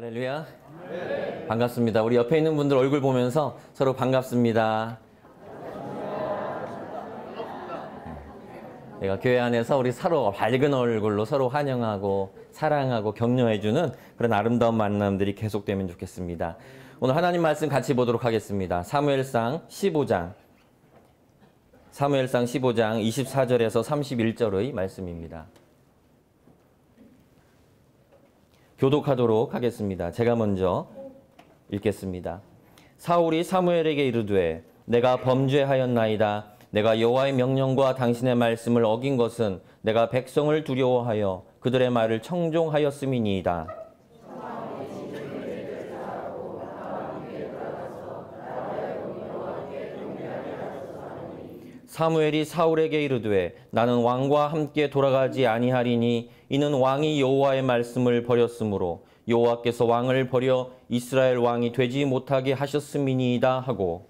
할렐루야. 네. 반갑습니다. 우리 옆에 있는 분들 얼굴 보면서 서로 반갑습니다. 내가 교회 안에서 우리 서로 밝은 얼굴로 서로 환영하고 사랑하고 격려해주는 그런 아름다운 만남들이 계속되면 좋겠습니다. 오늘 하나님 말씀 같이 보도록 하겠습니다. 사무엘상 15장 24절에서 31절의 말씀입니다. 교독하도록 하겠습니다. 제가 먼저 읽겠습니다. 사울이 사무엘에게 이르되 내가 범죄하였나이다. 내가 여호와의 명령과 당신의 말씀을 어긴 것은 내가 백성을 두려워하여 그들의 말을 청종하였음이니이다. 사무엘이 사울에게 이르되 나는 왕과 함께 돌아가지 아니하리니 이는 왕이 여호와의 말씀을 버렸으므로 여호와께서 왕을 버려 이스라엘 왕이 되지 못하게 하셨음이니이다 하고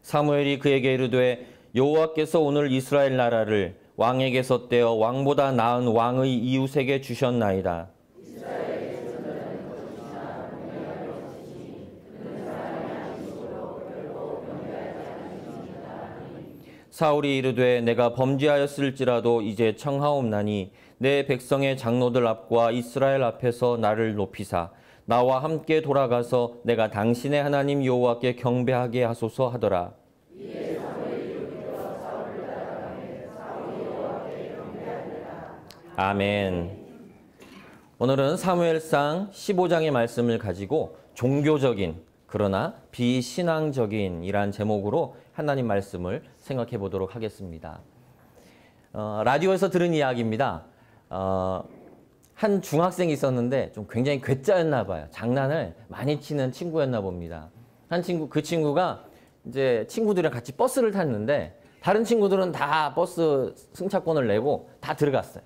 사무엘이 그에게 이르되 여호와께서 오늘 이스라엘 나라를 왕에게서 떼어 왕보다 나은 왕의 이웃에게 주셨나이다. 사울이 이르되 내가 범죄하였을지라도 이제 청하옵나니 내 백성의 장로들 앞과 이스라엘 앞에서 나를 높이사 나와 함께 돌아가서 내가 당신의 하나님 여호와께 경배하게 하소서 하더라. 아멘. 오늘은 사무엘상 15장의 말씀을 가지고 종교적인 그러나 비신앙적인 이란 제목으로 하나님 말씀을 생각해 보도록 하겠습니다. 라디오에서 들은 이야기입니다. 한 중학생이 있었는데 좀 굉장히 괴짜였나 봐요. 장난을 많이 치는 친구였나 봅니다. 그 친구가 이제 친구들이랑 같이 버스를 탔는데 다른 친구들은 다 버스 승차권을 내고 다 들어갔어요.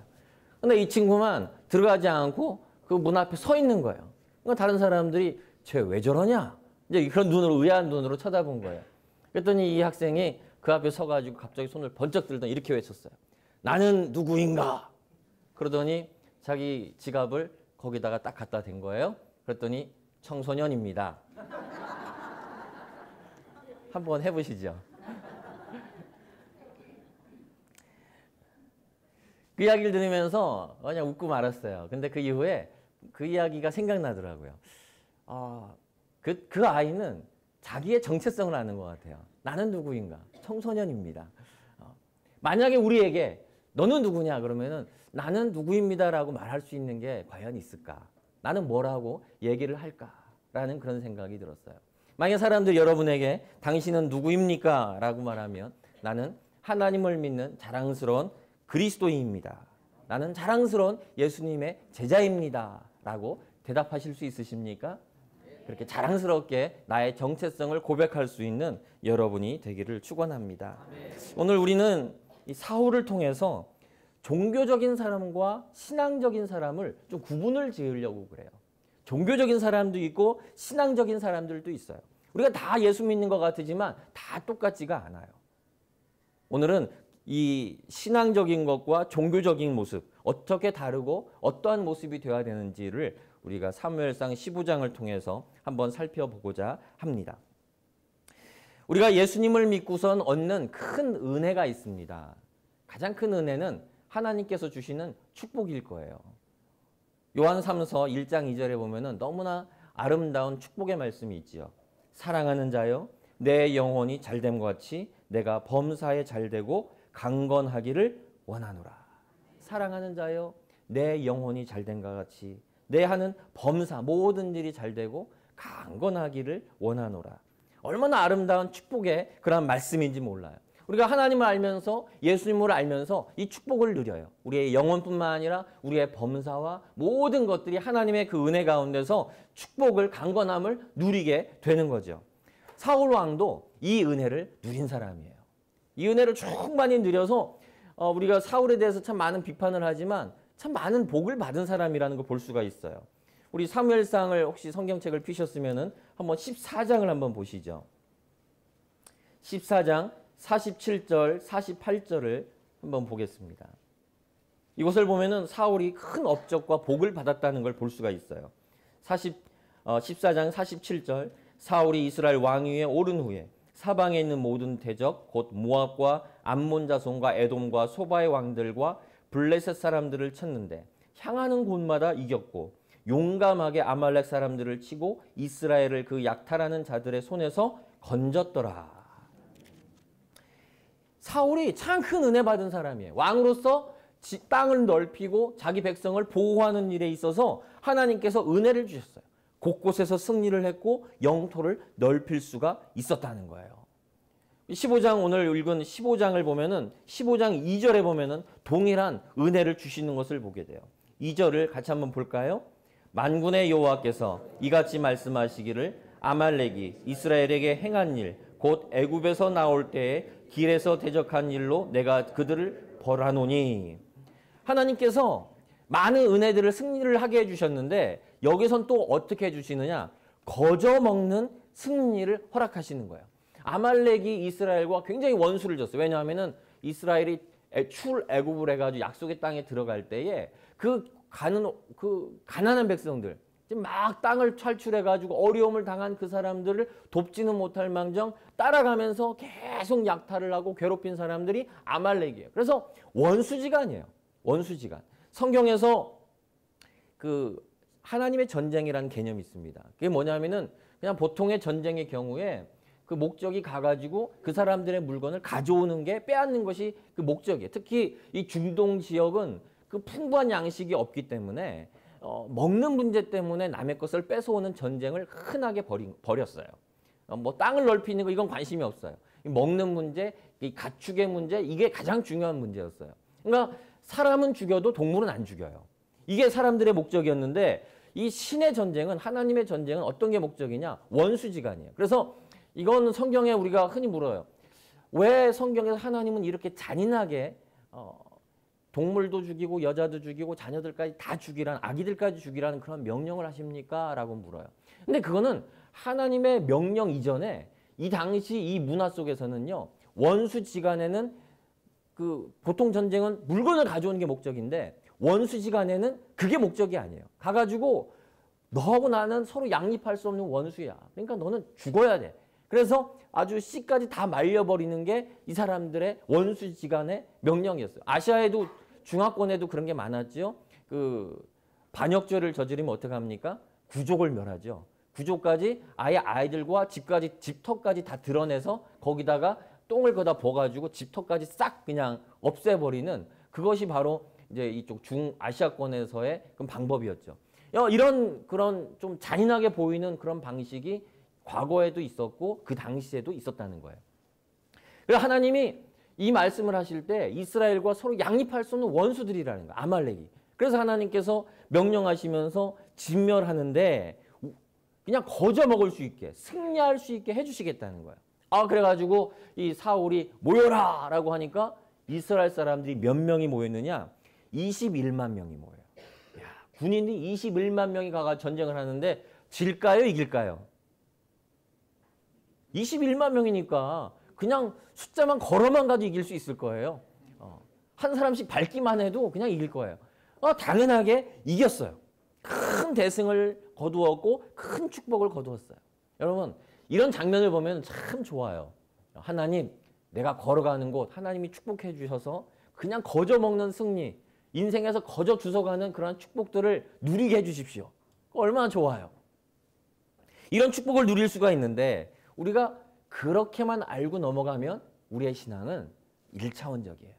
근데 이 친구만 들어가지 않고 그 문 앞에 서 있는 거예요. 그러니까 다른 사람들이 쟤 왜 저러냐? 이제 그런 눈으로 의아한 눈으로 쳐다본 거예요. 그랬더니 이 학생이 그 앞에 서가지고 갑자기 손을 번쩍 들더니 이렇게 외쳤어요. 나는 누구인가? 그러더니 자기 지갑을 거기다가 딱 갖다 댄 거예요. 그랬더니 청소년입니다. 한번 해보시죠. 그 이야기를 들으면서 그냥 웃고 말았어요. 근데 그 이후에 그 이야기가 생각나더라고요. 그 아이는 자기의 정체성을 아는 것 같아요. 나는 누구인가? 청소년입니다. 만약에 우리에게 너는 누구냐 그러면은 나는 누구입니다라고 말할 수 있는 게 과연 있을까? 나는 뭐라고 얘기를 할까라는 그런 생각이 들었어요. 만약 사람들 여러분에게 당신은 누구입니까? 라고 말하면 나는 하나님을 믿는 자랑스러운 그리스도인입니다. 나는 자랑스러운 예수님의 제자입니다. 라고 대답하실 수 있으십니까? 그렇게 자랑스럽게 나의 정체성을 고백할 수 있는 여러분이 되기를 축원합니다. 오늘 우리는 이 사울을 통해서 종교적인 사람과 신앙적인 사람을 좀 구분을 지으려고 그래요. 종교적인 사람도 있고 신앙적인 사람들도 있어요. 우리가 다 예수 믿는 것 같지만 다 똑같지가 않아요. 오늘은 이 신앙적인 것과 종교적인 모습 어떻게 다르고 어떠한 모습이 되어야 되는지를 우리가 사무엘상 15장을 통해서 한번 살펴보고자 합니다. 우리가 예수님을 믿고선 얻는 큰 은혜가 있습니다. 가장 큰 은혜는 하나님께서 주시는 축복일 거예요. 요한 3서 1장 2절에 보면은 너무나 아름다운 축복의 말씀이 있지요. 사랑하는 자여 내 영혼이 잘됨과 같이 내가 범사에 잘되고 강건하기를 원하노라. 사랑하는 자여 내 영혼이 잘됨과 같이 내 하는 범사 모든 일이 잘되고 강건하기를 원하노라. 얼마나 아름다운 축복의 그런 말씀인지 몰라요. 우리가 하나님을 알면서 예수님을 알면서 이 축복을 누려요. 우리의 영혼뿐만 아니라 우리의 범사와 모든 것들이 하나님의 그 은혜 가운데서 축복을 강건함을 누리게 되는 거죠. 사울 왕도 이 은혜를 누린 사람이에요. 이 은혜를 충만히 누려서 우리가 사울에 대해서 참 많은 비판을 하지만 참 많은 복을 받은 사람이라는 걸 볼 수가 있어요. 우리 사무엘상을 혹시 성경책을 피셨으면은 한번 14장을 한번 보시죠. 14장 47절, 48절을 한번 보겠습니다. 이것을 보면은 사울이 큰 업적과 복을 받았다는 걸 볼 수가 있어요. 14장 47절 사울이 이스라엘 왕위에 오른 후에 사방에 있는 모든 대적 곧 모압과 암몬 자손과 에돔과 소바의 왕들과 블레셋 사람들을 쳤는데 향하는 곳마다 이겼고 용감하게 아말렉 사람들을 치고 이스라엘을 그 약탈하는 자들의 손에서 건졌더라. 사울이 참 큰 은혜 받은 사람이에요. 왕으로서 땅을 넓히고 자기 백성을 보호하는 일에 있어서 하나님께서 은혜를 주셨어요. 곳곳에서 승리를 했고 영토를 넓힐 수가 있었다는 거예요. 15장 오늘 읽은 15장을 보면은 15장 2절에 보면은 동일한 은혜를 주시는 것을 보게 돼요. 2절을 같이 한번 볼까요? 만군의 여호와께서 이같이 말씀하시기를 아말렉이 이스라엘에게 행한 일 곧 애굽에서 나올 때에 길에서 대적한 일로 내가 그들을 벌하노니. 하나님께서 많은 은혜들을 승리를 하게 해주셨는데 여기선 또 어떻게 해주시느냐? 거저먹는 승리를 허락하시는 거예요. 아말렉이 이스라엘과 굉장히 원수를 졌어요. 왜냐하면 이스라엘이 출애굽을 해가지고 약속의 땅에 들어갈 때에 그 가난한 백성들 막 땅을 탈출해가지고 어려움을 당한 그 사람들을 돕지는 못할 망정 따라가면서 계속 약탈을 하고 괴롭힌 사람들이 아말렉이에요. 그래서 원수지간이에요. 원수지간. 성경에서 그 하나님의 전쟁이라는 개념이 있습니다. 그게 뭐냐면은 그냥 보통의 전쟁의 경우에 그 목적이 가가지고 그 사람들의 물건을 가져오는 게 빼앗는 것이 그 목적이에요. 특히 이 중동 지역은 그 풍부한 양식이 없기 때문에 먹는 문제 때문에 남의 것을 뺏어오는 전쟁을 흔하게 벌였어요. 뭐 땅을 넓히는 거 이건 관심이 없어요. 먹는 문제, 이 가축의 문제 이게 가장 중요한 문제였어요. 그러니까 사람은 죽여도 동물은 안 죽여요. 이게 사람들의 목적이었는데 이 신의 전쟁은 하나님의 전쟁은 어떤 게 목적이냐? 원수지간이에요. 그래서 이건 성경에 우리가 흔히 물어요. 왜 성경에서 하나님은 이렇게 잔인하게 동물도 죽이고 여자도 죽이고 자녀들까지 다 죽이라는 아기들까지 죽이라는 그런 명령을 하십니까? 라고 물어요. 근데 그거는 하나님의 명령 이전에 이 당시 이 문화 속에서는요. 원수지간에는 그 보통 전쟁은 물건을 가져오는 게 목적인데 원수지간에는 그게 목적이 아니에요. 가가지고 너하고 나는 서로 양립할 수 없는 원수야. 그러니까 너는 죽어야 돼. 그래서 아주 씨까지 다 말려버리는 게 이 사람들의 원수지간의 명령이었어요. 아시아에도 중화권에도 그런 게 많았죠. 그 반역죄를 저지르면 어떻게 합니까? 구족을 멸하죠. 구족까지 아예 아이들과 집터까지 다 드러내서 거기다가 똥을 거다 부어가지고 집터까지 싹 그냥 없애버리는 그것이 바로 이제 이쪽 중아시아권에서의 그런 방법이었죠. 이런 그런 좀 잔인하게 보이는 그런 방식이 과거에도 있었고 그 당시에도 있었다는 거예요. 그래서 하나님이 이 말씀을 하실 때 이스라엘과 서로 양립할 수 없는 원수들이라는 거예요. 아말렉이. 그래서 하나님께서 명령하시면서 진멸하는데 그냥 거저 먹을 수 있게 승리할 수 있게 해주시겠다는 거예요. 그래가지고 이 사울이 모여라 라고 하니까 이스라엘 사람들이 몇 명이 모였느냐? 21만 명이 모여요. 군인이 21만 명이 가서 전쟁을 하는데 질까요? 이길까요? 21만 명이니까 그냥 숫자만 걸어만 가도 이길 수 있을 거예요. 한 사람씩 밟기만 해도 그냥 이길 거예요. 당연하게 이겼어요. 큰 대승을 거두었고 큰 축복을 거두었어요. 여러분 이런 장면을 보면 참 좋아요. 하나님 내가 걸어가는 곳 하나님이 축복해 주셔서 그냥 거저 먹는 승리 인생에서 거저 주워가는 그런 축복들을 누리게 해주십시오. 얼마나 좋아요. 이런 축복을 누릴 수가 있는데 우리가 그렇게만 알고 넘어가면 우리의 신앙은 1차원적이에요.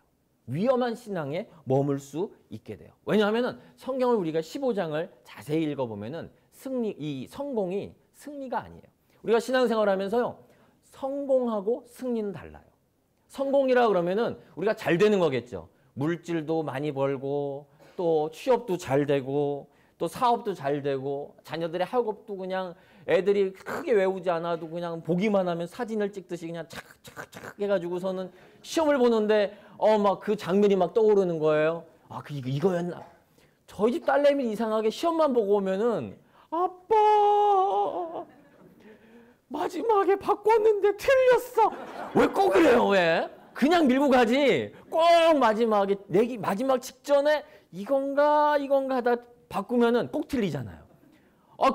위험한 신앙에 머물 수 있게 돼요. 왜냐하면 성경을 우리가 15장을 자세히 읽어보면 이 성공이 승리가 아니에요. 우리가 신앙생활하면서요. 성공하고 승리는 달라요. 성공이라 그러면은 우리가 잘 되는 거겠죠. 물질도 많이 벌고 또 취업도 잘 되고 또 사업도 잘 되고 자녀들의 학업도 그냥 애들이 크게 외우지 않아도 그냥 보기만 하면 사진을 찍듯이 그냥 착착착 해가지고서는 시험을 보는데 막 그 장면이 막 떠오르는 거예요. 이거였나? 저희 집 딸내미 이상하게 시험만 보고 오면은 아빠 마지막에 바꿨는데 틀렸어. 왜 꼭 그래요? 왜? 그냥 밀고 가지. 꼭 마지막에 마지막 직전에 이건가 하다 바꾸면은 꼭 틀리잖아요.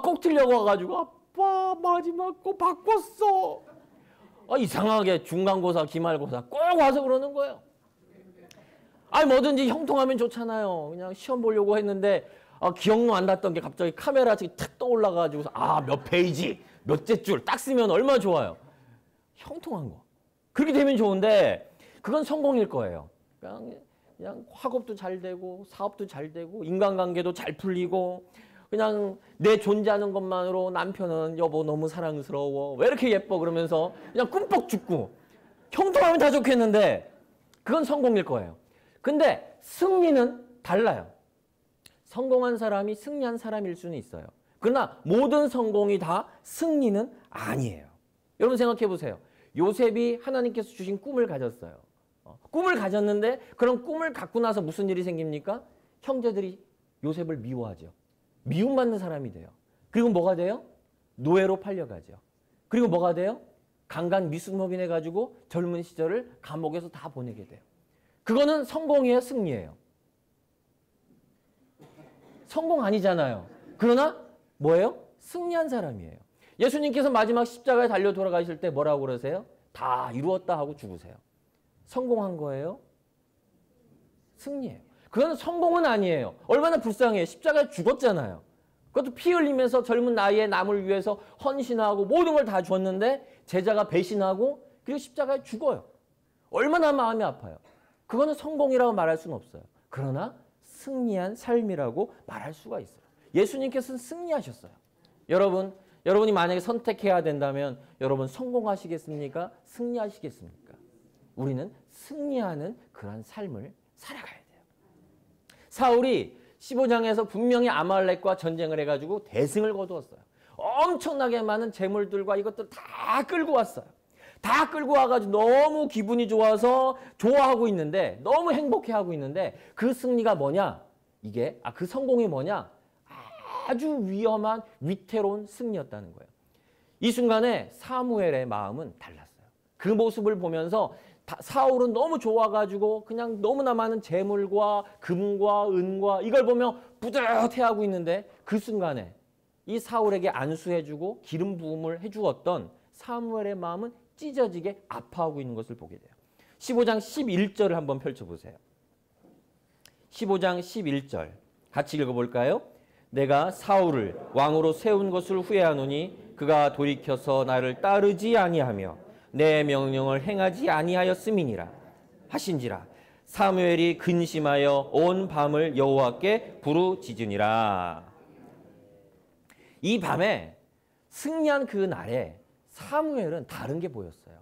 꼭 틀려고 와가지고 아빠 마지막 거 바꿨어. 이상하게 중간고사, 기말고사 꼭 와서 그러는 거예요. 뭐든지 형통하면 좋잖아요. 그냥 시험 보려고 했는데 기억도 안 났던 게 갑자기 카메라 탁 떠올라가지고 몇 페이지, 몇째 줄 딱 쓰면 얼마나 좋아요. 형통한 거. 그렇게 되면 좋은데 그건 성공일 거예요. 그냥 학업도 잘 되고 사업도 잘 되고 인간관계도 잘 풀리고 그냥 내 존재하는 것만으로 남편은 여보 너무 사랑스러워. 왜 이렇게 예뻐? 그러면서 그냥 꿈뻑 죽고 형통하면 다 좋겠는데 그건 성공일 거예요. 근데 승리는 달라요. 성공한 사람이 승리한 사람일 수는 있어요. 그러나 모든 성공이 다 승리는 아니에요. 여러분 생각해 보세요. 요셉이 하나님께서 주신 꿈을 가졌어요. 꿈을 가졌는데 그런 꿈을 갖고 나서 무슨 일이 생깁니까? 형제들이 요셉을 미워하죠. 미움받는 사람이 돼요. 그리고 뭐가 돼요? 노예로 팔려가죠. 그리고 뭐가 돼요? 강간 미수노빈 해가지고 젊은 시절을 감옥에서 다 보내게 돼요. 그거는 성공이에요? 승리예요? 성공 아니잖아요. 그러나 뭐예요? 승리한 사람이에요. 예수님께서 마지막 십자가에 달려 돌아가실 때 뭐라고 그러세요? 다 이루었다 하고 죽으세요. 성공한 거예요? 승리예요. 그건 성공은 아니에요. 얼마나 불쌍해요. 십자가에 죽었잖아요. 그것도 피 흘리면서 젊은 나이에 남을 위해서 헌신하고 모든 걸 다 줬는데 제자가 배신하고 그리고 십자가에 죽어요. 얼마나 마음이 아파요. 그거는 성공이라고 말할 수는 없어요. 그러나 승리한 삶이라고 말할 수가 있어요. 예수님께서는 승리하셨어요. 여러분이 만약에 선택해야 된다면 여러분 성공하시겠습니까? 승리하시겠습니까? 우리는 승리하는 그러한 삶을 살아가야 돼요. 사울이 15장에서 분명히 아말렉과 전쟁을 해가지고 대승을 거두었어요. 엄청나게 많은 재물들과 이것들 다 끌고 왔어요. 다 끌고 와가지고 너무 기분이 좋아서 좋아하고 있는데 너무 행복해하고 있는데 그 승리가 뭐냐? 그 성공이 뭐냐? 아주 위험한 위태로운 승리였다는 거예요. 이 순간에 사무엘의 마음은 달랐어요. 그 모습을 보면서 사울은 너무 좋아가지고 그냥 너무나 많은 재물과 금과 은과 이걸 보며 뿌듯해하고 있는데 그 순간에 이 사울에게 안수해주고 기름 부음을 해주었던 사무엘의 마음은 찢어지게 아파하고 있는 것을 보게 돼요. 15장 11절을 한번 펼쳐보세요. 15장 11절 같이 읽어볼까요? 내가 사울을 왕으로 세운 것을 후회하노니 그가 돌이켜서 나를 따르지 아니하며 내 명령을 행하지 아니하였음이니라 하신지라. 사무엘이 근심하여 온 밤을 여호와께 부르짖으니라. 이 밤에 승리한 그 날에 사무엘은 다른 게 보였어요.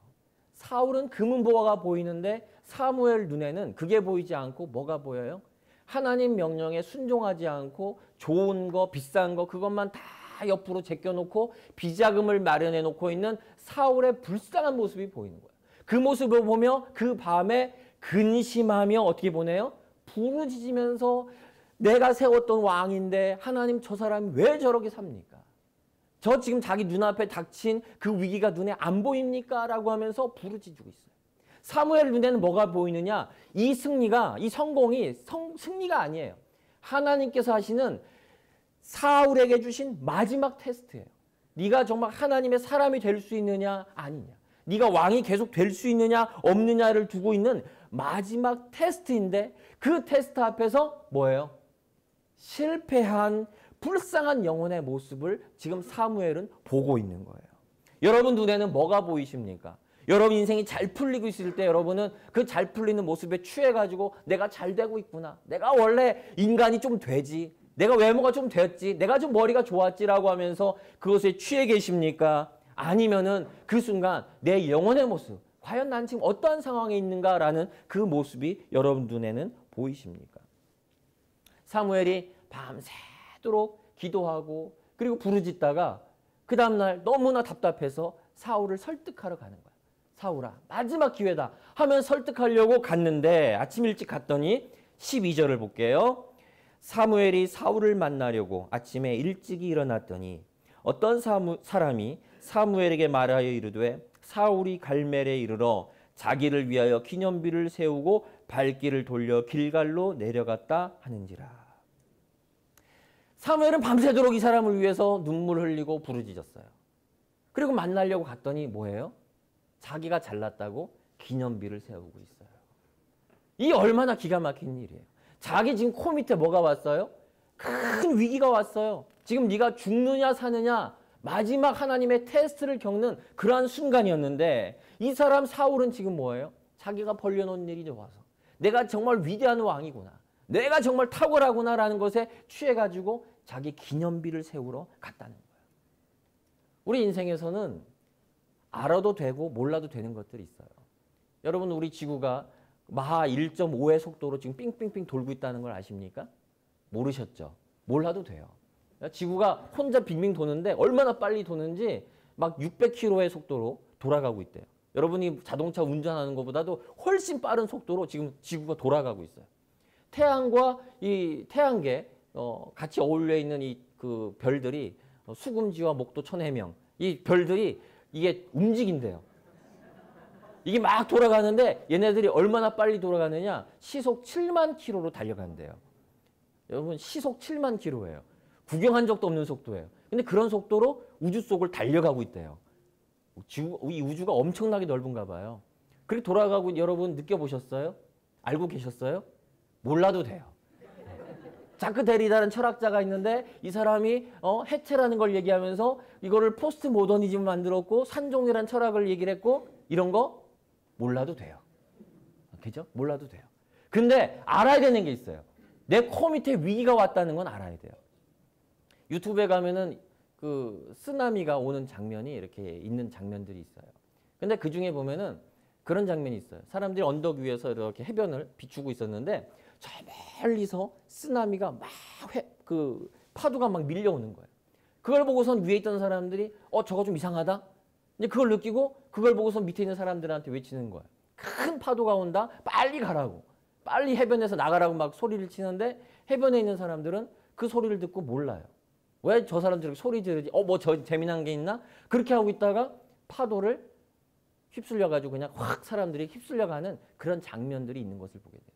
사울은 금은보화가 보이는데 사무엘 눈에는 그게 보이지 않고 뭐가 보여요? 하나님 명령에 순종하지 않고 좋은 거, 비싼 거 그것만 다 옆으로 제껴놓고 비자금을 마련해 놓고 있는 사울의 불쌍한 모습이 보이는 거예요. 그 모습을 보며 그 밤에 근심하며 어떻게 보내요? 부르짖으면서 내가 세웠던 왕인데 하나님 저 사람이 왜 저렇게 삽니까? 저 지금 자기 눈앞에 닥친 그 위기가 눈에 안 보입니까? 라고 하면서 부르짖고 있어요. 사무엘 눈에는 뭐가 보이느냐? 이 승리가, 이 성공이 승리가 아니에요. 하나님께서 하시는 사울에게 주신 마지막 테스트예요. 네가 정말 하나님의 사람이 될 수 있느냐 아니냐. 네가 왕이 계속 될 수 있느냐 없느냐를 두고 있는 마지막 테스트인데 그 테스트 앞에서 뭐예요? 실패한 불쌍한 영혼의 모습을 지금 사무엘은 보고 있는 거예요. 여러분 눈에는 뭐가 보이십니까? 여러분 인생이 잘 풀리고 있을 때 여러분은 그 잘 풀리는 모습에 취해가지고 내가 잘 되고 있구나. 내가 원래 인간이 좀 되지. 내가 외모가 좀 됐지. 내가 좀 머리가 좋았지라고 하면서 그것에 취해 계십니까? 아니면은 그 순간 내 영혼의 모습. 과연 난 지금 어떠한 상황에 있는가라는 그 모습이 여러분 눈에는 보이십니까? 사무엘이 밤새도록 기도하고 그리고 부르짖다가 그 다음날 너무나 답답해서 사울을 설득하러 가는 거야. 사울아 마지막 기회다 하면 설득하려고 갔는데 아침 일찍 갔더니 12절을 볼게요. 사무엘이 사울을 만나려고 아침에 일찍이 일어났더니 어떤 사람이 사무엘에게 말하여 이르되 사울이 갈멜에 이르러 자기를 위하여 기념비를 세우고 발길을 돌려 길갈로 내려갔다 하는지라. 사무엘은 밤새도록 이 사람을 위해서 눈물 흘리고 부르짖었어요. 그리고 만나려고 갔더니 뭐예요? 자기가 잘났다고 기념비를 세우고 있어요. 이 얼마나 기가 막힌 일이에요. 자기 지금 코 밑에 뭐가 왔어요? 큰 위기가 왔어요. 지금 네가 죽느냐 사느냐 마지막 하나님의 테스트를 겪는 그러한 순간이었는데 이 사람 사울은 지금 뭐예요? 자기가 벌려놓은 일이 좋아서 내가 정말 위대한 왕이구나. 내가 정말 탁월하구나라는 것에 취해가지고 자기 기념비를 세우러 갔다는 거예요. 우리 인생에서는 알아도 되고 몰라도 되는 것들이 있어요. 여러분 우리 지구가 마하 1.5의 속도로 지금 삥삥삥 돌고 있다는 걸 아십니까? 모르셨죠? 몰라도 돼요. 지구가 혼자 빙빙 도는데 얼마나 빨리 도는지 막 600km의 속도로 돌아가고 있대요. 여러분이 자동차 운전하는 것보다도 훨씬 빠른 속도로 지금 지구가 돌아가고 있어요. 태양과 이 태양계 같이 어울려 있는 이 그 별들이 수금지와 목도 천해명 이 별들이 이게 움직인대요. 이게 막 돌아가는데 얘네들이 얼마나 빨리 돌아가느냐 시속 7만 킬로로 달려간대요. 여러분 시속 7만 킬로예요. 구경한 적도 없는 속도예요. 근데 그런 속도로 우주 속을 달려가고 있대요. 이 우주가 엄청나게 넓은가 봐요. 그렇게 돌아가고 여러분 느껴보셨어요? 알고 계셨어요? 몰라도 돼요. 자크 데리다라는 철학자가 있는데 이 사람이 해체라는 걸 얘기하면서 이거를 포스트 모더니즘을 만들었고 산종이라는 철학을 얘기를 했고 이런 거 몰라도 돼요. 그죠? 몰라도 돼요. 근데 알아야 되는 게 있어요. 내 코 밑에 위기가 왔다는 건 알아야 돼요. 유튜브에 가면은 그 쓰나미가 오는 장면이 이렇게 있는 장면들이 있어요. 근데 그 중에 보면은 그런 장면이 있어요. 사람들이 언덕 위에서 이렇게 해변을 비추고 있었는데 저 멀리서 쓰나미가 막 그 파도가 막 밀려오는 거예요. 그걸 보고선 위에 있던 사람들이 저거 좀 이상하다. 이제 그걸 느끼고 그걸 보고서 밑에 있는 사람들한테 외치는 거예요. 큰 파도가 온다. 빨리 가라고. 빨리 해변에서 나가라고 막 소리를 치는데 해변에 있는 사람들은 그 소리를 듣고 몰라요. 왜 저 사람들이 소리 지르지? 뭐 저 재미난 게 있나? 그렇게 하고 있다가 파도를 휩쓸려가지고 그냥 확 사람들이 휩쓸려가는 그런 장면들이 있는 것을 보게 돼요.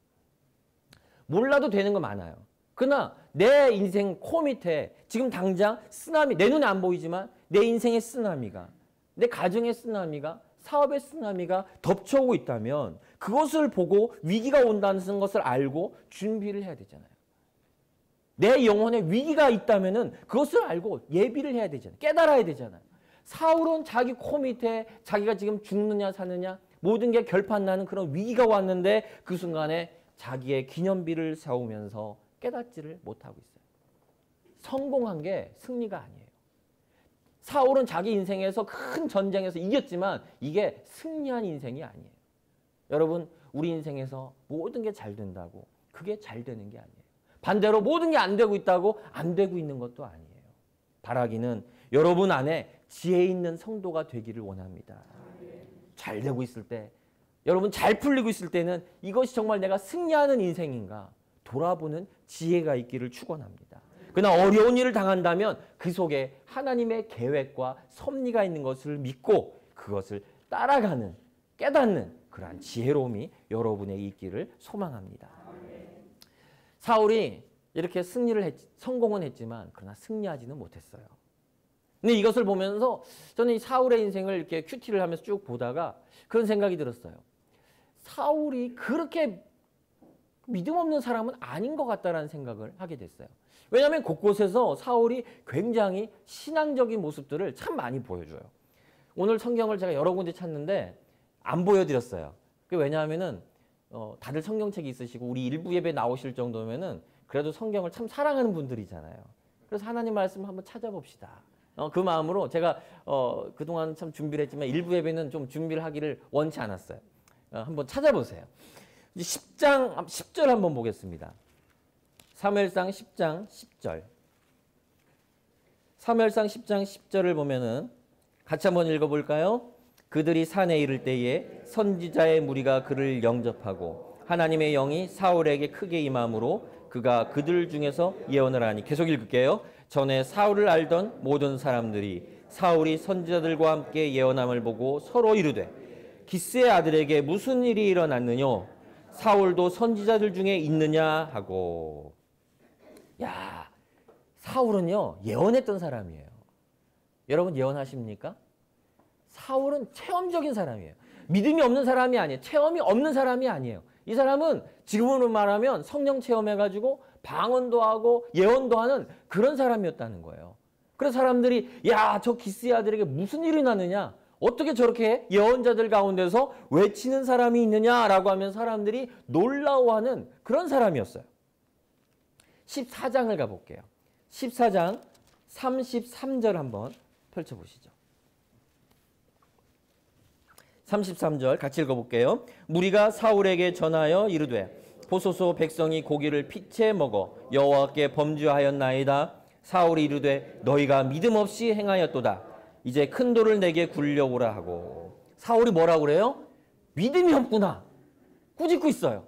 몰라도 되는 거 많아요. 그러나 내 인생 코 밑에 지금 당장 쓰나미, 내 눈에 안 보이지만 내 인생의 쓰나미가, 내 가정의 쓰나미가, 사업의 쓰나미가 덮쳐오고 있다면 그것을 보고 위기가 온다는 것을 알고 준비를 해야 되잖아요. 내 영혼에 위기가 있다면 그것을 알고 예비를 해야 되잖아요. 깨달아야 되잖아요. 사울은 자기 코 밑에 자기가 지금 죽느냐 사느냐 모든 게 결판나는 그런 위기가 왔는데 그 순간에 자기의 기념비를 세우면서 깨닫지를 못하고 있어요. 성공한 게 승리가 아니에요. 사울은 자기 인생에서 큰 전쟁에서 이겼지만 이게 승리한 인생이 아니에요. 여러분 우리 인생에서 모든 게 잘 된다고 그게 잘 되는 게 아니에요. 반대로 모든 게 안 되고 있다고 안 되고 있는 것도 아니에요. 바라기는 여러분 안에 지혜 있는 성도가 되기를 원합니다. 잘 되고 있을 때 여러분 잘 풀리고 있을 때는 이것이 정말 내가 승리하는 인생인가 돌아보는 지혜가 있기를 축원합니다. 그러나 어려운 일을 당한다면 그 속에 하나님의 계획과 섭리가 있는 것을 믿고 그것을 따라가는 깨닫는 그러한 지혜로움이 여러분에게 있기를 소망합니다. 사울이 이렇게 성공은 했지만 그러나 승리하지는 못했어요. 근데 이것을 보면서 저는 이 사울의 인생을 이렇게 큐티를 하면서 쭉 보다가 그런 생각이 들었어요. 사울이 그렇게 믿음 없는 사람은 아닌 것 같다라는 생각을 하게 됐어요. 왜냐하면 곳곳에서 사울이 굉장히 신앙적인 모습들을 참 많이 보여줘요. 오늘 성경을 제가 여러 군데 찾는데 안 보여드렸어요. 왜냐하면은 다들 성경책이 있으시고 우리 일부 예배 나오실 정도면은 그래도 성경을 참 사랑하는 분들이잖아요. 그래서 하나님 말씀 한번 찾아봅시다. 그 마음으로 제가 그동안 참 준비를 했지만 일부 예배는 좀 준비를 하기를 원치 않았어요. 한번 찾아보세요. 10장 10절 한번 보겠습니다. 사무엘상 10장 10절. 사무엘상 10장 10절을 보면은 같이 한번 읽어볼까요? 그들이 산에 이를 때에 선지자의 무리가 그를 영접하고 하나님의 영이 사울에게 크게 임함으로 그가 그들 중에서 예언을 하니. 계속 읽을게요. 전에 사울을 알던 모든 사람들이 사울이 선지자들과 함께 예언함을 보고 서로 이르되 기스의 아들에게 무슨 일이 일어났느냐? 사울도 선지자들 중에 있느냐 하고. 야, 사울은요 예언했던 사람이에요. 여러분 예언하십니까? 사울은 체험적인 사람이에요. 믿음이 없는 사람이 아니에요. 체험이 없는 사람이 아니에요. 이 사람은 지금으로 말하면 성령 체험해가지고 방언도 하고 예언도 하는 그런 사람이었다는 거예요. 그래서 사람들이 야, 저 기스의 아들에게 무슨 일이 나느냐? 어떻게 저렇게 예언자들 가운데서 외치는 사람이 있느냐라고 하면 사람들이 놀라워하는 그런 사람이었어요. 14장을 가볼게요. 14장 33절 한번 펼쳐보시죠. 33절 같이 읽어볼게요. 무리가 사울에게 전하여 이르되 보소서 백성이 고기를 피채 먹어 여호와께 범죄하였나이다. 사울이 이르되 너희가 믿음 없이 행하였도다. 이제 큰 돌을 내게 굴려오라 하고. 사울이 뭐라고 그래요? 믿음이 없구나. 꾸짖고 있어요.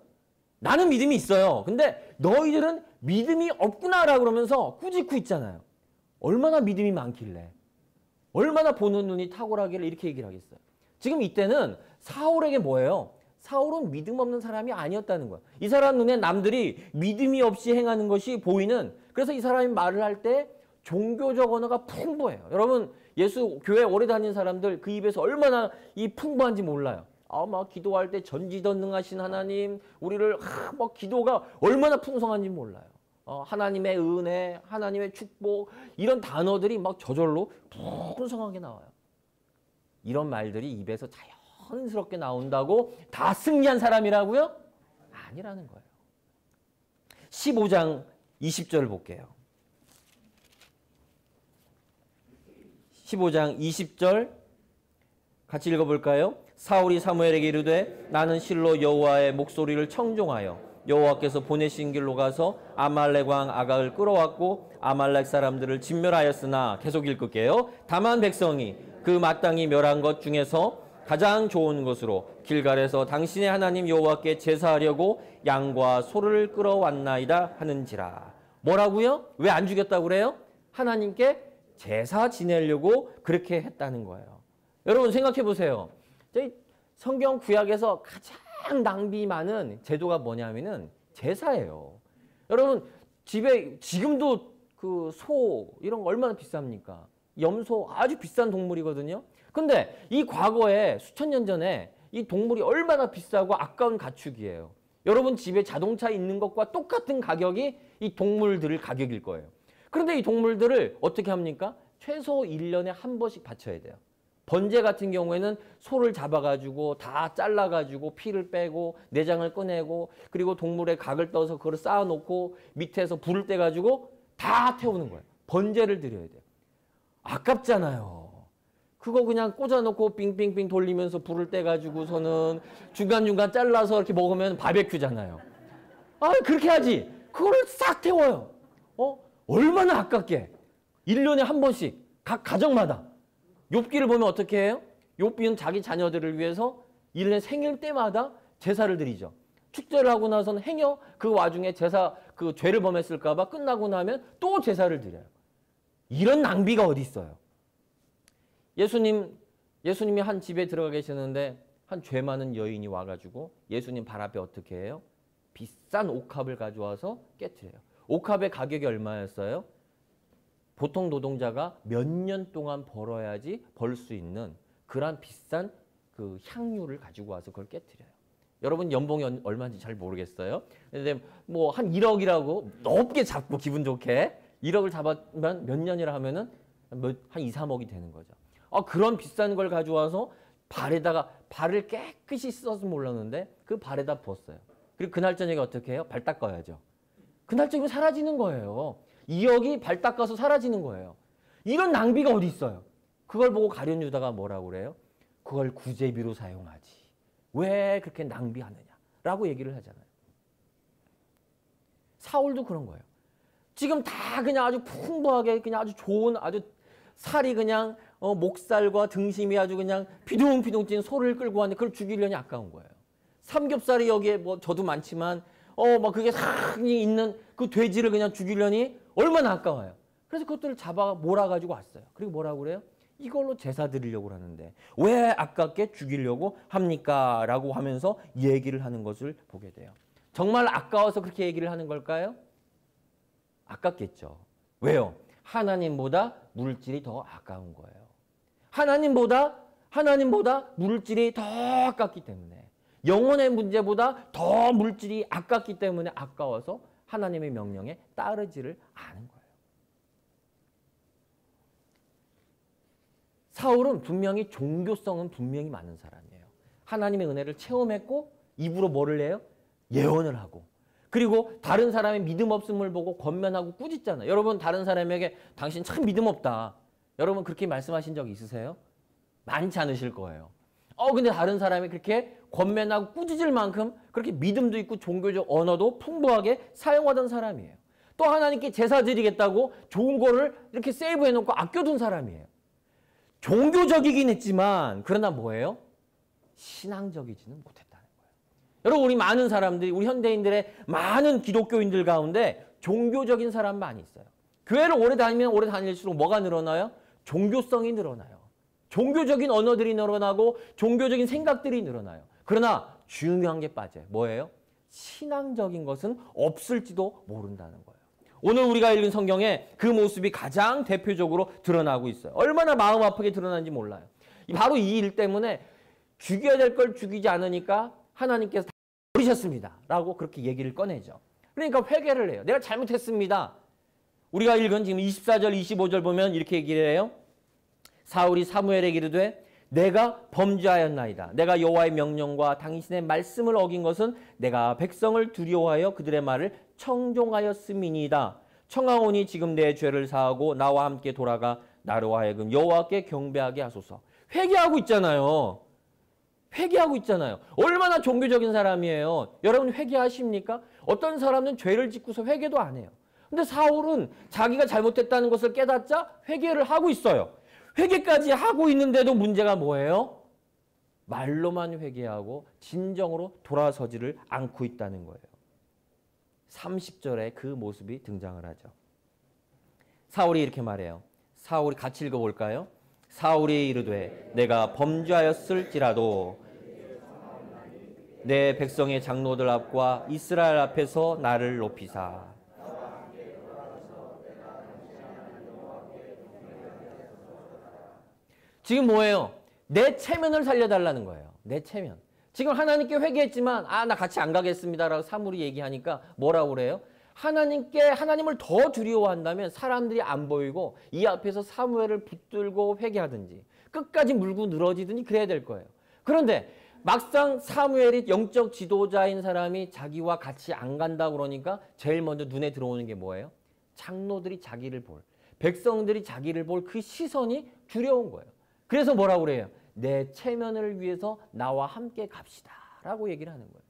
나는 믿음이 있어요. 근데 너희들은 믿음이 없구나라고 그러면서 꾸짖고 있잖아요. 얼마나 믿음이 많길래, 얼마나 보는 눈이 탁월하길래 이렇게 얘기를 하겠어요. 지금 이때는 사울에게 뭐예요? 사울은 믿음 없는 사람이 아니었다는 거예요. 이 사람 눈에 남들이 믿음이 없이 행하는 것이 보이는, 그래서 이 사람이 말을 할 때 종교적 언어가 풍부해요. 여러분 예수 교회 오래 다닌 사람들 그 입에서 얼마나 이 풍부한지 몰라요. 막 기도할 때 전지전능하신 하나님, 우리를 막 기도가 얼마나 풍성한지 몰라요. 하나님의 은혜, 하나님의 축복, 이런 단어들이 막 저절로 풍성하게 나와요. 이런 말들이 입에서 자연스럽게 나온다고 다 승리한 사람이라고요? 아니라는 거예요. 15장 20절 볼게요. 15장 20절 같이 읽어볼까요? 사울이 사무엘에게 이르되 나는 실로 여호와의 목소리를 청종하여 여호와께서 보내신 길로 가서 아말렉 왕 아각을 끌어왔고 아말렉 사람들을 진멸하였으나, 계속 읽을게요. 다만 백성이 그 마땅히 멸한 것 중에서 가장 좋은 것으로 길갈에서 당신의 하나님 여호와께 제사하려고 양과 소를 끌어왔나이다 하는지라. 뭐라고요? 왜 안 죽였다고 그래요? 하나님께 제사 지내려고 그렇게 했다는 거예요. 여러분 생각해 보세요. 저희 성경 구약에서 가장 낭비 많은 제도가 뭐냐면은 제사예요. 여러분 집에 지금도 그 소 이런 거 얼마나 비쌉니까? 염소 아주 비싼 동물이거든요. 근데 이 과거에 수천 년 전에 이 동물이 얼마나 비싸고 아까운 가축이에요. 여러분 집에 자동차 있는 것과 똑같은 가격이 이 동물들의 가격일 거예요. 그런데 이 동물들을 어떻게 합니까? 최소 1년에 한 번씩 바쳐야 돼요. 번제 같은 경우에는 소를 잡아가지고 다 잘라가지고 피를 빼고 내장을 꺼내고 그리고 동물의 각을 떠서 그걸 쌓아놓고 밑에서 불을 떼가지고 다 태우는 거예요. 번제를 드려야 돼요. 아깝잖아요. 그거 그냥 꽂아놓고 빙빙빙 돌리면서 불을 떼가지고서는 중간중간 잘라서 이렇게 먹으면 바베큐잖아요. 그렇게 하지. 그거를 싹 태워요. 얼마나 아깝게. 1년에 한 번씩 각 가정마다. 욥기를 보면 어떻게 해요? 욥기는 자기 자녀들을 위해서 1년 생일 때마다 제사를 드리죠. 축제를 하고 나서는 행여 그 와중에 제사 그 죄를 범했을까 봐 끝나고 나면 또 제사를 드려요. 이런 낭비가 어디 있어요? 예수님이 한 집에 들어가 계시는데 한 죄 많은 여인이 와가지고 예수님 발 앞에 어떻게 해요? 비싼 옥합을 가져와서 깨트려요. 옥합의 가격이 얼마였어요? 보통 노동자가 몇 년 동안 벌어야지 벌 수 있는 그런 비싼 그 향유를 가지고 와서 그걸 깨트려요. 여러분 연봉이 얼마인지 잘 모르겠어요. 근데 뭐 한 1억이라고 높게 잡고 기분 좋게 1억을 잡았면 몇 년이라 하면은 한 2, 3억이 되는 거죠. 그런 비싼 걸 가져와서 발에다가 발을 깨끗이 씻어서 몰랐는데 그 발에다 부었어요. 그리고 그날 저녁에 어떻게 해요? 발 닦아야죠. 그날 저녁에 사라지는 거예요. 2억이 발 닦아서 사라지는 거예요. 이런 낭비가 어디 있어요? 그걸 보고 가룟 유다가 뭐라고 그래요? 그걸 구제비로 사용하지. 왜 그렇게 낭비하느냐라고 얘기를 하잖아요. 사울도 그런 거예요. 지금 다 그냥 아주 풍부하게 그냥 아주 좋은 아주 살이 그냥 목살과 등심이 아주 그냥 피둥피둥 찐 소를 끌고 왔는데 그걸 죽이려니 아까운 거예요. 삼겹살이 여기에 뭐 저도 많지만 막 그게 상이 있는 그 돼지를 그냥 죽이려니 얼마나 아까워요. 그래서 그것들을 잡아 몰아가지고 왔어요. 그리고 뭐라고 그래요? 이걸로 제사 드리려고 하는데 왜 아깝게 죽이려고 합니까? 라고 하면서 얘기를 하는 것을 보게 돼요. 정말 아까워서 그렇게 얘기를 하는 걸까요? 아깝겠죠. 왜요? 하나님보다 물질이 더 아까운 거예요. 하나님보다 물질이 더 아깝기 때문에, 영혼의 문제보다 더 물질이 아깝기 때문에 아까워서 하나님의 명령에 따르지를 않은 거예요. 사울은 분명히 종교성은 분명히 많은 사람이에요. 하나님의 은혜를 체험했고 입으로 뭐를 해요? 예언을 하고, 그리고 다른 사람의 믿음 없음을 보고 권면하고 꾸짖잖아요. 여러분 다른 사람에게 당신 참 믿음 없다, 여러분 그렇게 말씀하신 적 있으세요? 많지 않으실 거예요. 근데 다른 사람이 그렇게 권면하고 꾸짖을 만큼 그렇게 믿음도 있고 종교적 언어도 풍부하게 사용하던 사람이에요. 또 하나님께 제사 드리겠다고 좋은 거를 이렇게 세이브해 놓고 아껴둔 사람이에요. 종교적이긴 했지만 그러나 뭐예요? 신앙적이지는 못했다는 거예요. 여러분 우리 많은 사람들이, 우리 현대인들의 많은 기독교인들 가운데 종교적인 사람 많이 있어요. 교회를 오래 다니면 오래 다닐수록 뭐가 늘어나요? 종교성이 늘어나요. 종교적인 언어들이 늘어나고 종교적인 생각들이 늘어나요. 그러나 중요한 게 빠져요. 뭐예요? 신앙적인 것은 없을지도 모른다는 거예요. 오늘 우리가 읽은 성경에 그 모습이 가장 대표적으로 드러나고 있어요. 얼마나 마음 아프게 드러나는지 몰라요. 바로 이 일 때문에 죽여야 될 걸 죽이지 않으니까 하나님께서 다 버리셨습니다 라고 그렇게 얘기를 꺼내죠. 그러니까 회개를 해요. 내가 잘못했습니다. 우리가 읽은 지금 24절 25절 보면 이렇게 얘기를 해요. 사울이 사무엘에게 이르되 내가 범죄하였나이다. 내가 여호와의 명령과 당신의 말씀을 어긴 것은 내가 백성을 두려워하여 그들의 말을 청종하였음이니이다. 청하오니 지금 내 죄를 사하고 나와 함께 돌아가 나로 하여금 여호와께 경배하게 하소서. 회개하고 있잖아요. 회개하고 있잖아요. 얼마나 종교적인 사람이에요. 여러분 회개하십니까? 어떤 사람은 죄를 짓고서 회개도 안 해요. 근데 사울은 자기가 잘못했다는 것을 깨닫자 회개를 하고 있어요. 회개까지 하고 있는데도 문제가 뭐예요? 말로만 회개하고 진정으로 돌아서지를 않고 있다는 거예요. 30절에 그 모습이 등장을 하죠. 사울이 이렇게 말해요. 사울이 같이 읽어볼까요? 사울이 이르되 내가 범죄하였을지라도 내 백성의 장로들 앞과 이스라엘 앞에서 나를 높이사. 지금 뭐예요? 내 체면을 살려달라는 거예요. 내 체면. 지금 하나님께 회개했지만 나 같이 안 가겠습니다라고 사물이 얘기하니까 뭐라고 그래요? 하나님을 더 두려워한다면 사람들이 안 보이고 이 앞에서 사무엘을 붙들고 회개하든지 끝까지 물고 늘어지든지 그래야 될 거예요. 그런데 막상 사무엘이 영적 지도자인 사람이 자기와 같이 안 간다고 그러니까 제일 먼저 눈에 들어오는 게 뭐예요? 장로들이 자기를 볼, 백성들이 자기를 볼 그 시선이 두려운 거예요. 그래서 뭐라고 그래요? 내 체면을 위해서 나와 함께 갑시다 라고 얘기를 하는 거예요.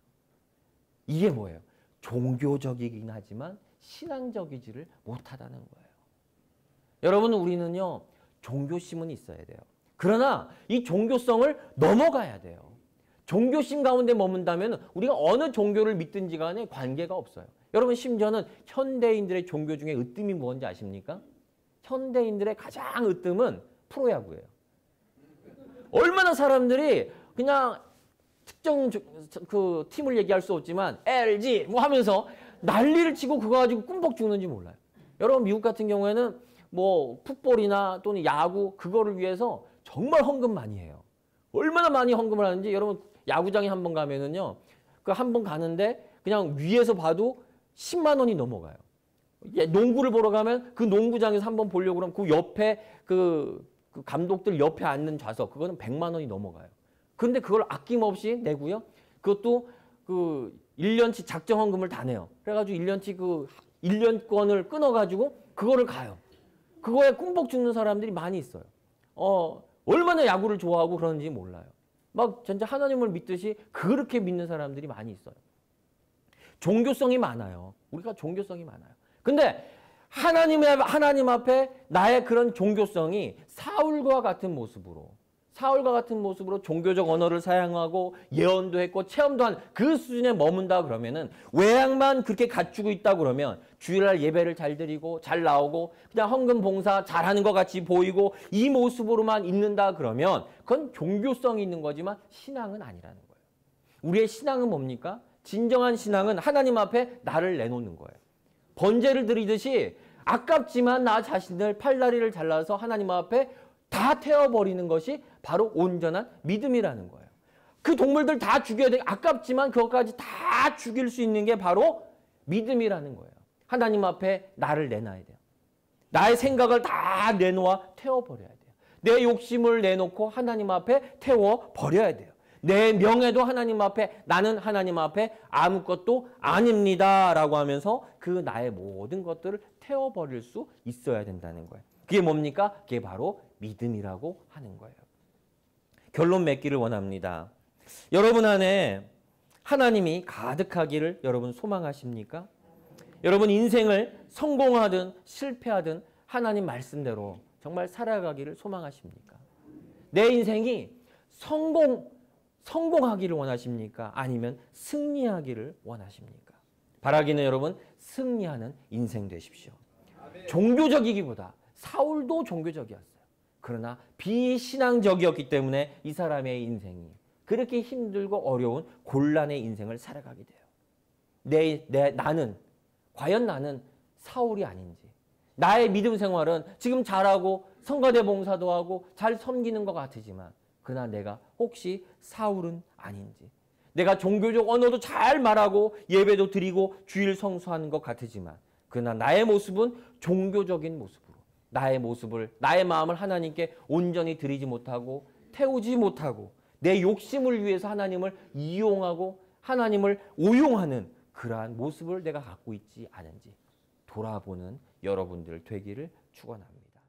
이게 뭐예요? 종교적이긴 하지만 신앙적이지를 못하다는 거예요. 여러분 우리는요 종교심은 있어야 돼요. 그러나 이 종교성을 넘어가야 돼요. 종교심 가운데 머문다면 우리가 어느 종교를 믿든지 간에 관계가 없어요. 여러분 심지어는 현대인들의 종교 중에 으뜸이 뭔지 아십니까? 현대인들의 가장 으뜸은 프로야구예요. 얼마나 사람들이 그냥 특정 그 팀을 얘기할 수 없지만 LG 뭐 하면서 난리를 치고 그거 가지고 꿈벅 죽는지 몰라요. 여러분 미국 같은 경우에는 뭐 풋볼이나 또는 야구 그거를 위해서 정말 헌금 많이 해요. 얼마나 많이 헌금을 하는지 여러분 야구장에 한번 가면은요. 그 한 번 가는데 그냥 위에서 봐도 10만 원이 넘어가요. 농구를 보러 가면 그 농구장에서 한번 보려고 그러면 그 옆에 그 감독들 옆에 앉는 좌석 그거는 100만 원이 넘어가요. 그런데 그걸 아낌없이 내고요. 그것도 그 1년치 작정 헌금을 다 내요. 그래가지고 1년치 그 1년권을 끊어가지고 그거를 가요. 그거에 꿈벅 죽는 사람들이 많이 있어요. 얼마나 야구를 좋아하고 그러는지 몰라요. 막 진짜 하나님을 믿듯이 그렇게 믿는 사람들이 많이 있어요. 종교성이 많아요. 우리가 종교성이 많아요. 근데 하나님 앞에 나의 그런 종교성이 사울과 같은 모습으로 사울과 같은 모습으로 종교적 언어를 사용하고 예언도 했고 체험도 한 그 수준에 머문다 그러면은 외양만 그렇게 갖추고 있다 그러면 주일날 예배를 잘 드리고 잘 나오고 그냥 헌금 봉사 잘하는 것 같이 보이고 이 모습으로만 있는다 그러면 그건 종교성이 있는 거지만 신앙은 아니라는 거예요. 우리의 신앙은 뭡니까? 진정한 신앙은 하나님 앞에 나를 내놓는 거예요. 번제를 드리듯이 아깝지만 나 자신을 팔다리를 잘라서 하나님 앞에 다 태워버리는 것이 바로 온전한 믿음이라는 거예요. 그 동물들 다 죽여야 돼. 아깝지만 그것까지 다 죽일 수 있는 게 바로 믿음이라는 거예요. 하나님 앞에 나를 내놔야 돼요. 나의 생각을 다 내놓아 태워버려야 돼요. 내 욕심을 내놓고 하나님 앞에 태워버려야 돼요. 내 명예도 하나님 앞에 나는 하나님 앞에 아무것도 아닙니다 라고 하면서 그 나의 모든 것들을 태워버릴 수 있어야 된다는 거예요. 그게 뭡니까? 그게 바로 믿음이라고 하는 거예요. 결론 맺기를 원합니다. 여러분 안에 하나님이 가득하기를 여러분 소망하십니까? 여러분 인생을 성공하든 실패하든 하나님 말씀대로 정말 살아가기를 소망하십니까? 내 인생이 성공하기를 원하십니까? 아니면 승리하기를 원하십니까? 바라기는 여러분 승리하는 인생 되십시오. 종교적이기보다 사울도 종교적이었어요. 그러나 비신앙적이었기 때문에 이 사람의 인생이 그렇게 힘들고 어려운 곤란의 인생을 살아가게 돼요. 과연 나는 사울이 아닌지, 나의 믿음 생활은 지금 잘하고 성가대 봉사도 하고 잘 섬기는 것 같지만 그러나 내가 혹시 사울은 아닌지, 내가 종교적 언어도 잘 말하고 예배도 드리고 주일 성수하는 것 같지만 그러나 나의 모습은 종교적인 모습으로 나의 마음을 하나님께 온전히 드리지 못하고 태우지 못하고 내 욕심을 위해서 하나님을 이용하고 하나님을 오용하는 그러한 모습을 내가 갖고 있지 않은지 돌아보는 여러분들 되기를 축원합니다.